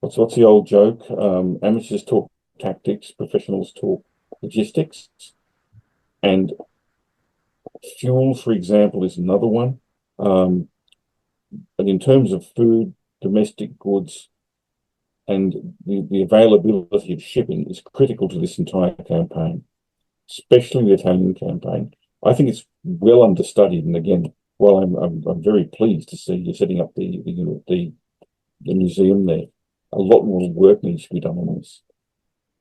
what's the old joke? Amateurs talk tactics, professionals talk logistics, and fuel, for example, is another one. Um, but in terms of food, domestic goods, and the availability of shipping is critical to this entire campaign, especially the Italian campaign. I think it's well understudied, and again, while I'm very pleased to see you setting up the museum there, a lot more work needs to be done on this.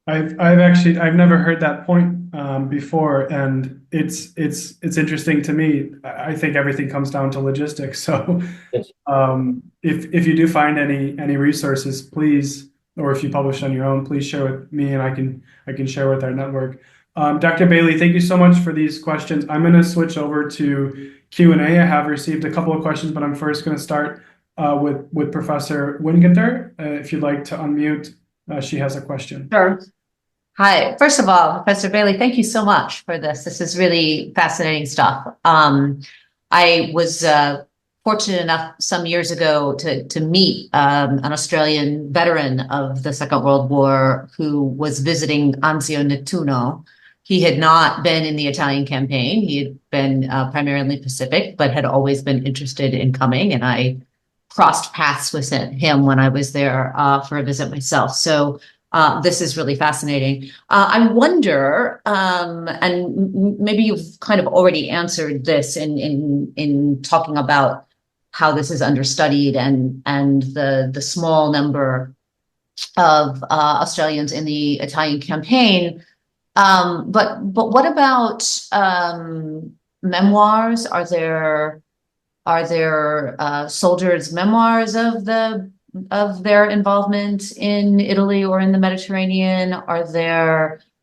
I've never heard that point before, and it's interesting to me. I think everything comes down to logistics. So Yes, if you do find any resources, please, or if you publish on your own, please share with me, and I can share with our network. Dr. Bailey, thank you so much for these questions. I'm going to switch over to Q&A. I have received a couple of questions, but I'm first going to start with Professor Winginter. If you'd like to unmute, she has a question. Sure. Hi. First of all, Professor Bailey, thank you so much for this. This is really fascinating stuff. I was fortunate enough some years ago to meet an Australian veteran of the Second World War who was visiting Anzio Nettuno. He had not been in the Italian campaign. He had been primarily Pacific, but had always been interested in coming. And I crossed paths with him when I was there for a visit myself. So this is really fascinating. I wonder, and maybe you've kind of already answered this in talking about how this is understudied and the small number of Australians in the Italian campaign. But what about memoirs? Are there soldiers' memoirs of their involvement in Italy or in the Mediterranean?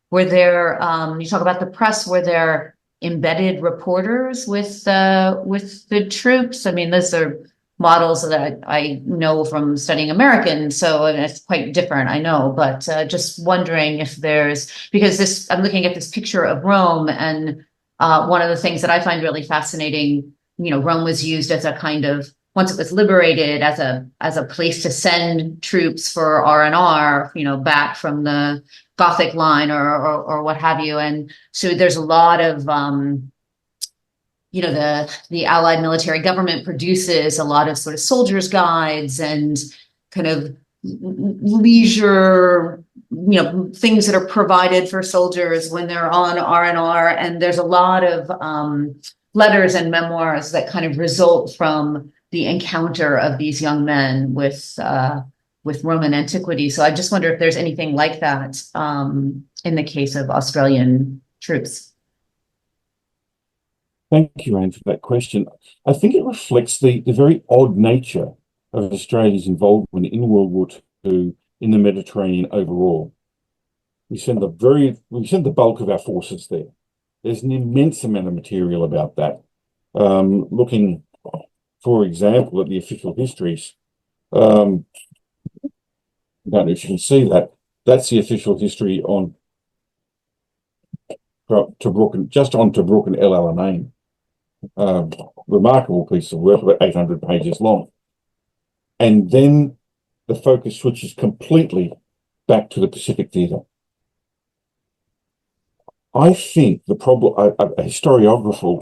Were there you talk about the press, were there embedded reporters with the troops? I mean, those are models that I know from studying American, so it's quite different, I know, but just wondering if because I'm looking at this picture of Rome, and one of the things that I find really fascinating, Rome was used as a kind of, once it was liberated, as a place to send troops for R&R, back from the Gothic line or what have you. And so there's a lot of, the Allied military government produces a lot of sort of soldiers' guides and kind of leisure, things that are provided for soldiers when they're on R&R. And there's a lot of letters and memoirs that kind of result from the encounter of these young men with Roman antiquity. So I just wonder if there's anything like that in the case of Australian troops. thank you, Anne, for that question. I think it reflects the very odd nature of Australia's involvement in World War II in the Mediterranean overall. We send the bulk of our forces there. There's an immense amount of material about that. Looking, for example, at the official histories, I don't know if you can see that. That's the official history on Tobruk, just on Tobruk and El Alamein. Remarkable piece of work, about 800 pages long. And then the focus switches completely back to the Pacific theatre. I think the problem, a historiographer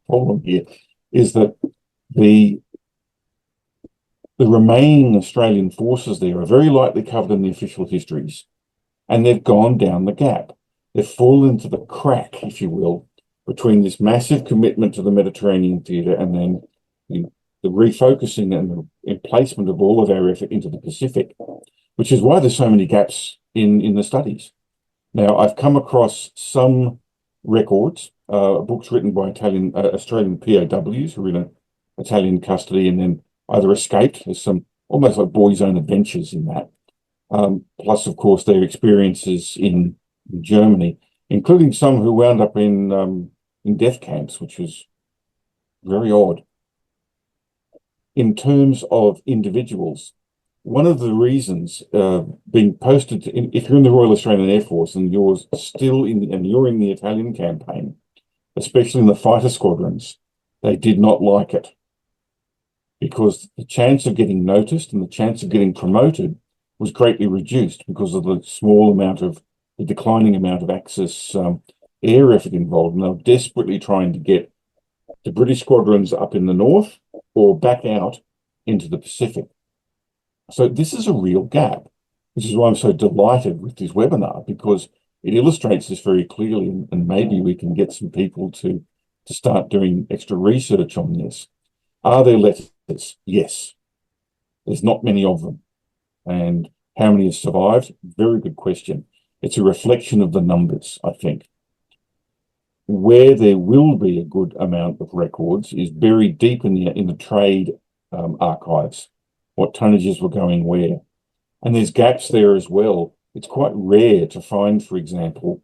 problem here is that the remaining Australian forces there are very lightly covered in the official histories, and they've gone down the gap. They've fallen into the crack, if you will, between this massive commitment to the Mediterranean theatre and then the refocusing and the emplacement of all of our effort into the Pacific, which is why there's so many gaps in the studies. Now, I've come across some records, books written by Australian POWs who were in Italian custody and then either escaped. There's some almost like boys' own adventures in that. Plus, of course, their experiences in Germany, including some who wound up in death camps, which was very odd. In terms of individuals, one of the reasons being posted if you're in the Royal Australian Air Force and you're in the Italian campaign, especially in the fighter squadrons, they did not like it because the chance of getting noticed and the chance of getting promoted was greatly reduced because of the declining amount of Axis air effort involved. And they were desperately trying to get the British squadrons up in the north or back out into the Pacific. So this is a real gap, which is why I'm so delighted with this webinar, because it illustrates this very clearly, and maybe we can get some people to start doing extra research on this. Are there letters? Yes. There's not many of them. And how many have survived? Very good question. It's a reflection of the numbers, I think. Where there will be a good amount of records is buried deep in the trade archives, what tonnages were going where. And there's gaps there as well. It's quite rare to find, for example,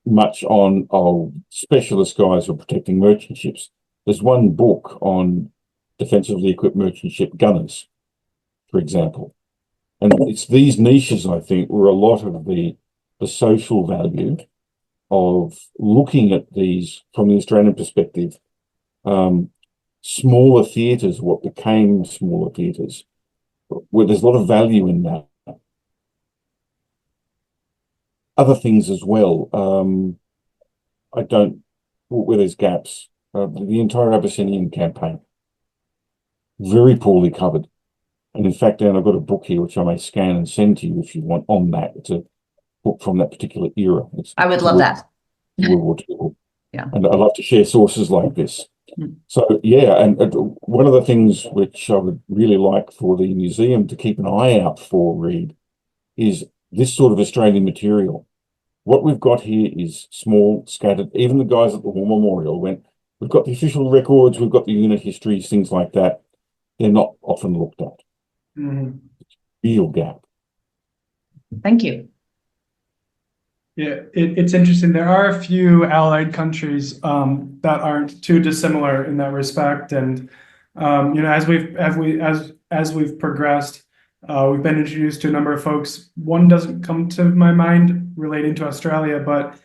much on specialist guys who are protecting merchant ships. There's one book on defensively equipped merchant ship gunners, for example. And it's these niches, I think, where a lot of the social value of looking at these from the Australian perspective, smaller theatres, what became smaller theatres, where there's a lot of value in that. Other things as well, where there's gaps, the entire Abyssinian campaign, very poorly covered. And in fact, Dan, I've got a book here which I may scan and send to you if you want on that. It's a book from that particular era. I would love that. World War II. Yeah. And I love to share sources like this. Mm. So, yeah, and one of the things which I would really like for the museum to keep an eye out for, Reid, is this sort of Australian material. What we've got here is small, scattered. Even the guys at the War Memorial went, we've got the official records, we've got the unit histories, things like that. They're not often looked at. Mm-hmm. Real gap. Thank you. Yeah, it's interesting. There are a few allied countries that aren't too dissimilar in that respect, and as we've progressed, we've been introduced to a number of folks. One doesn't come to my mind relating to Australia, but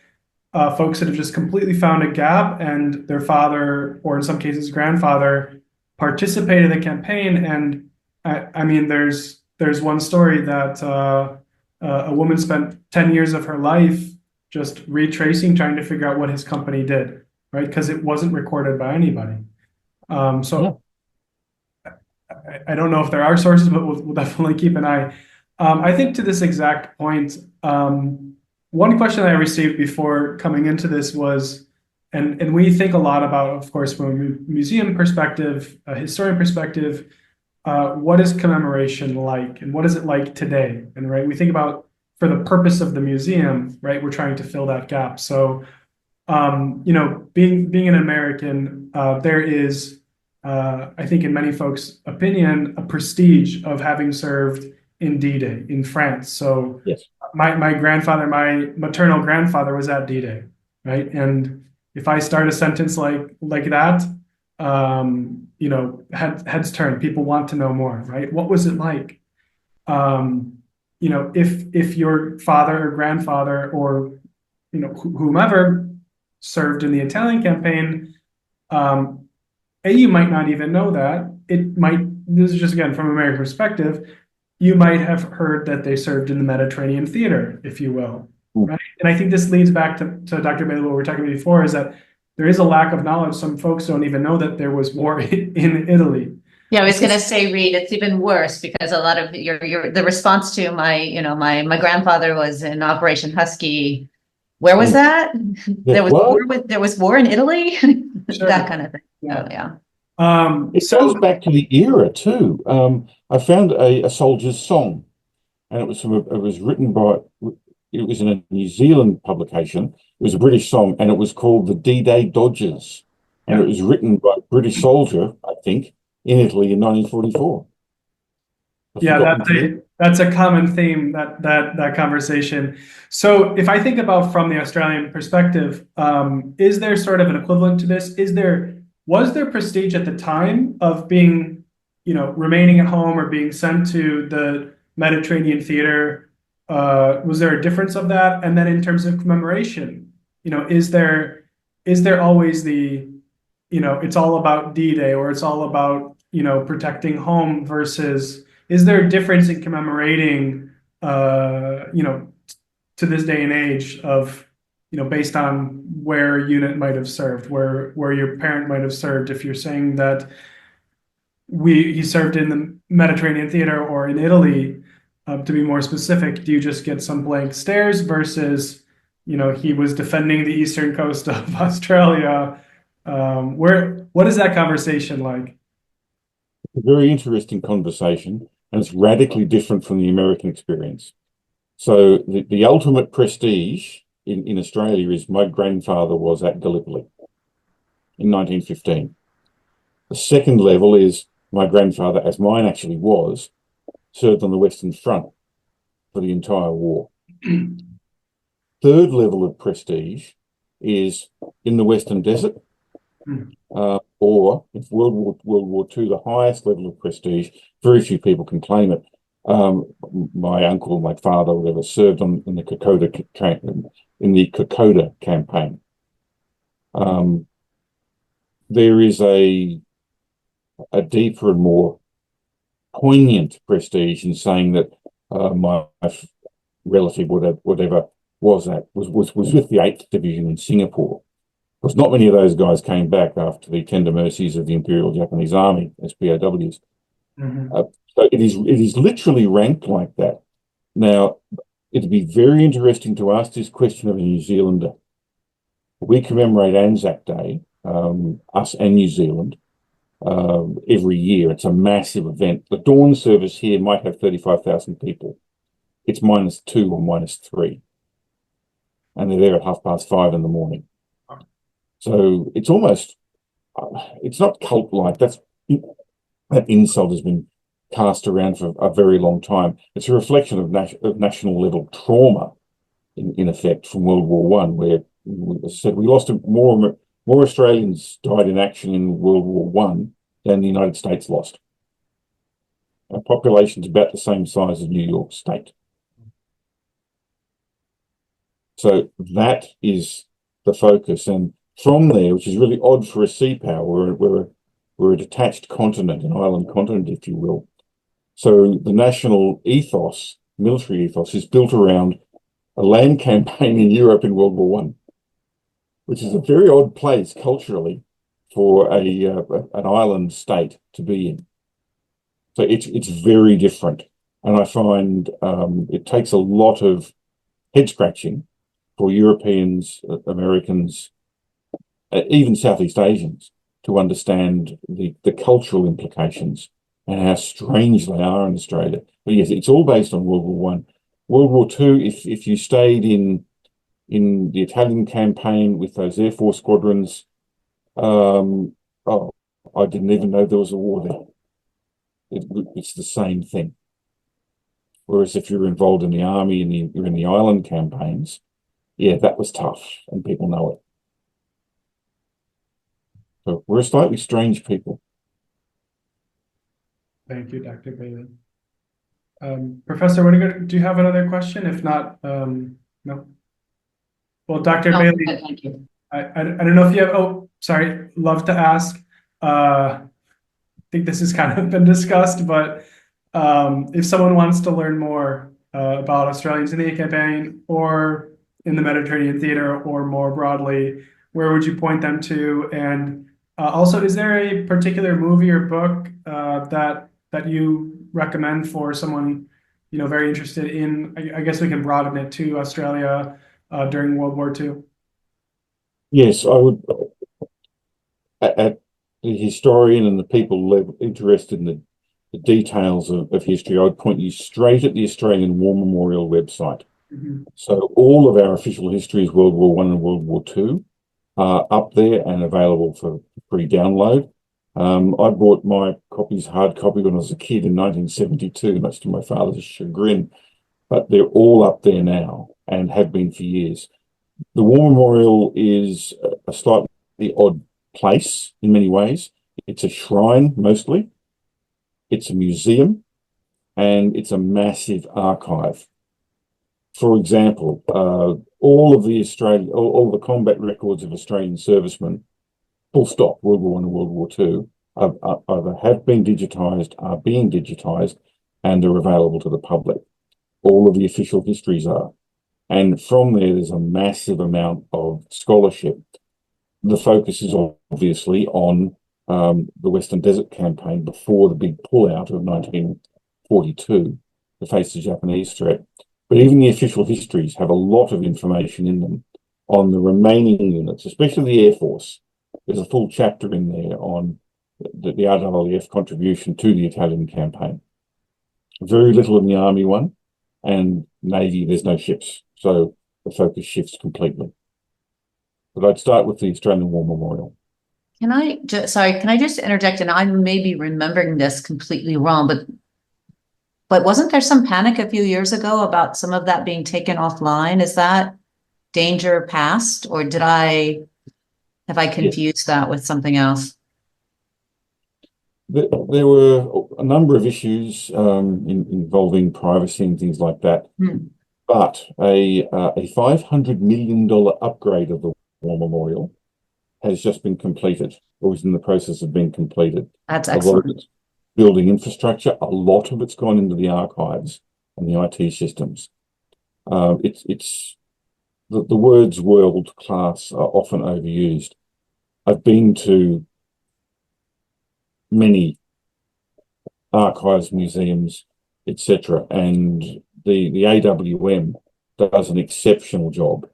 folks that have just completely found a gap, and their father, or in some cases grandfather, participated in the campaign. And I mean, there's one story that a woman spent 10 years of her life just retracing, trying to figure out what his company did, right? Because it wasn't recorded by anybody. I don't know if there are sources, but we'll definitely keep an eye. I think to this exact point, one question I received before coming into this was, and we think a lot about, of course, from a museum perspective, a historian perspective, what is commemoration like, and what is it like today? And right, we think about, for the purpose of the museum, right, we're trying to fill that gap. So, being an American, there is, I think in many folks' opinion, a prestige of having served in D-Day in France. So yes. My grandfather, my maternal grandfather was at D-Day, right? And if I start a sentence like that, heads turn. People want to know more, right? What was it like? If your father or grandfather or whomever served in the Italian campaign, you might not even know that. This is just again from American perspective, you might have heard that they served in the Mediterranean theater, if you will, right? And I think this leads back to Dr. Bailey, what we were talking about before, is that there is a lack of knowledge. Some folks don't even know that there was war in Italy. Yeah, I was going to say, Reid, it's even worse because a lot of the response to my grandfather was in Operation Husky. Where was that? There was war in Italy. Sure. That kind of thing. Yeah. Oh, yeah. It goes back to the era too. I found a soldier's song, and it was in a New Zealand publication. It was a British song, and it was called the D-Day Dodgers, and it was written by a British soldier, I think, in Italy in 1944. Yeah, that's a common theme, that conversation. So if I think about from the Australian perspective, is there sort of an equivalent to this? Was there prestige at the time of being, remaining at home or being sent to the Mediterranean theater? Was there a difference of that? And then in terms of commemoration, is there is there always the, it's all about D-Day, or it's all about, protecting home, versus is there a difference in commemorating, to this day and age of, based on where a unit might have served, where your parent might have served? If you're saying that he served in the Mediterranean theater or in Italy, to be more specific, do you just get some blank stares versus, he was defending the eastern coast of Australia? What is that conversation like? A very interesting conversation, and it's radically different from the American experience. So the ultimate prestige in Australia is my grandfather was at Gallipoli in 1915. The second level is my grandfather, as mine actually was, served on the Western Front for the entire war. Third level of prestige is in the Western Desert, or if World War II, the highest level of prestige. Very few people can claim it. My uncle, my father, whatever, served in the Kokoda campaign. There is a deeper and more poignant prestige in saying that my relative, whatever was with the 8th Division in Singapore. Because not many of those guys came back after the tender mercies of the Imperial Japanese Army as POWs. So it is literally ranked like that. Now, it'd be very interesting to ask this question of a New Zealander. We commemorate Anzac Day, us and New Zealand, every year. It's a massive event. The dawn service here might have 35,000 people. It's -2 or -3. And they're there at 5:30 in the morning. So it's almost, it's not cult-like. That insult has been cast around for a very long time. It's a reflection of national level trauma, in effect, from World War One, where, as I said, we lost more Australians died in action in World War One than the United States lost. Our population's about the same size as New York State. So that is the focus. And from there, which is really odd for a sea power, we're a detached continent, an island continent, if you will. So the national ethos, military ethos, is built around a land campaign in Europe in World War One, which is a very odd place culturally for an island state to be in. So it's very different, and I find it takes a lot of head scratching for Europeans, Americans, even Southeast Asians, to understand the cultural implications and how strange they are in Australia. But yes, it's all based on World War One. World War Two, if you stayed in the Italian campaign with those Air Force squadrons, I didn't even know there was a war there. It's the same thing. Whereas if you're involved in the army and you're in the island campaigns, yeah, that was tough, and people know it. So we're a slightly strange people. Thank you, Dr. Bailey. Professor Whittaker, do you have another question? If not, no. Well, Dr. No, Bailey, thank you. I don't know if you have, oh, sorry, love to ask. I think this has kind of been discussed, but if someone wants to learn more about Australians in the campaign or in the Mediterranean theater or more broadly, where would you point them to? And also, is there a particular movie or book that you recommend for someone, very interested in, I guess we can broaden it to Australia during World War II? Yes, I would, at the historian and the people interested in the details of history, I would point you straight at the Australian War Memorial website. So all of our official histories, World War One and World War II, are up there and available for free download. I bought my hard copy when I was a kid in 1972, much to my father's chagrin, but they're all up there now and have been for years. The War Memorial is a slightly odd place in many ways. It's a shrine mostly, it's a museum, and it's a massive archive. For example, all of the combat records of Australian servicemen, full stop, World War I and World War II, either have been digitised, are being digitised, and are available to the public. All of the official histories are. And from there's a massive amount of scholarship. The focus is obviously on the Western Desert Campaign before the big pullout of 1942 to face the Japanese threat. But even the official histories have a lot of information in them on the remaining units, especially the Air Force. There's a full chapter in there on the RAAF contribution to the Italian campaign. Very little in the Army one, and Navy, there's no ships. So the focus shifts completely. But I'd start with the Australian War Memorial. Can I just interject? And I may be remembering this completely wrong, but wasn't there some panic a few years ago about some of that being taken offline? Is that danger past, or have I confused that with something else? There were a number of issues involving privacy and things like that. But a $500 million upgrade of the War Memorial has just been completed, or is in the process of being completed. That's excellent. A lot of it's building infrastructure. A lot of it's gone into the archives and the IT systems. It's the words world class are often overused. I've been to many archives, museums, etc., and the AWM does an exceptional job.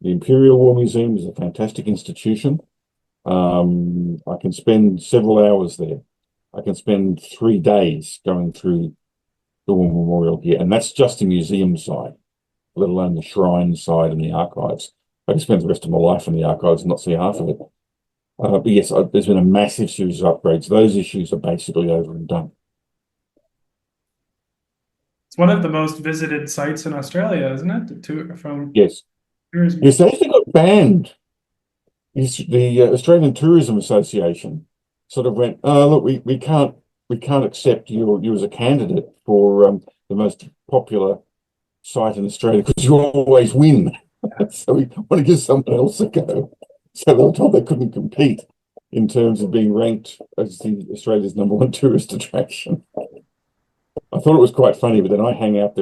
The Imperial War Museum is a fantastic institution. I can spend several hours there. I can spend 3 days going through the War Memorial here, and that's just the museum side, let alone the shrine side and the archives. I can spend the rest of my life in the archives and not see half of it. But yes, there's been a massive series of upgrades. Those issues are basically over and done. It's one of the most visited sites in Australia, isn't it? Yes. Yes, they actually got banned. The Australian Tourism Association sort of went, "Oh, look, we can't accept you as a candidate for the most popular site in Australia because you always win." So we want to give someone else a go. So they were told they couldn't compete in terms of being ranked as the Australia's #1 tourist attraction. I thought it was quite funny, but then I hang out there